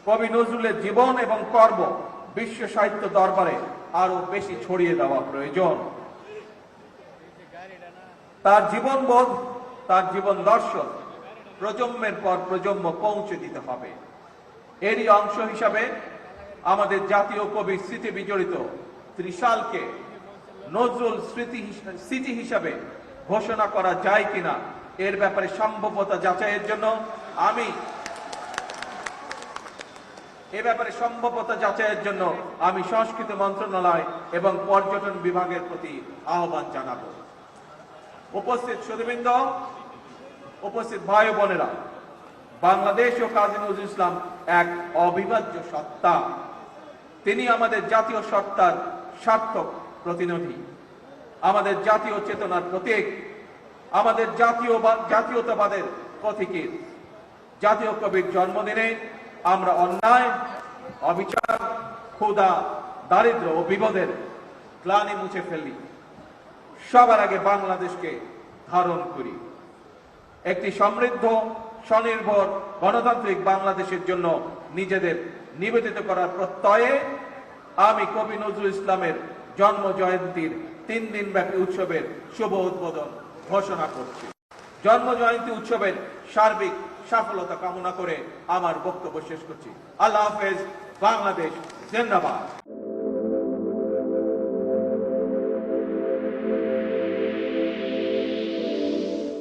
কবি নজরুলের জীবন এবং কর্ম বিশ্ব সাহিত্য দরবারে আরো বেশি ছড়িয়ে দেওয়া প্রয়োজন। তার জীবনবোধ, তার জীবন দর্শন প্রজন্মের পর প্রজন্ম পৌঁছে দিতে হবে। এরই অংশ হিসাবে আমাদের জাতীয় কবির স্মৃতি বিজড়িত ত্রিশালকে নজরুল স্মৃতি হিসাবে ঘোষণা করা যায় কিনা এর ব্যাপারে সম্ভাব্যতা যাচাইয়ের জন্য আমি সংস্কৃতি মন্ত্রণালয় এবং পর্যটন বিভাগের প্রতি আহ্বান জানাব। উপস্থিত সুধীবৃন্দ, উপস্থিত ভাই বোনেরা, বাংলাদেশ ও কাজী নজরুল ইসলাম এক অবিভাজ্য সত্তা। তিনি আমাদের জাতীয় সত্তার সার্থক প্রতিনিধি, আমাদের জাতীয় চেতনার প্রতীক, আমাদের জাতীয়তাবাদের প্রতীকী। জাতীয় কবির জন্মদিনে আমরা অন্যায়, অবিচার, ক্ষুধা, দারিদ্র ও বিপদের গ্লানি মুছে ফেলি। সবার আগে বাংলাদেশকে ধারণ করি। একটি সমৃদ্ধ, স্বনির্ভর, গণতান্ত্রিক বাংলাদেশের জন্য নিজেদের নিবেদিত করার প্রত্যয়ে আমি কবি নজরুল ইসলামের জন্ম জয়ন্তীর 3 দিন ব্যাপী উৎসবের শুভ উদ্বোধন ঘোষণা করছি। জন্ম জয়ন্তী উৎসবের সার্বিক সফলতা কামনা করে আমার বক্তব্য শেষ করছি। আল্লাহ হাফেজ। বাংলাদেশ জিন্দাবাদ।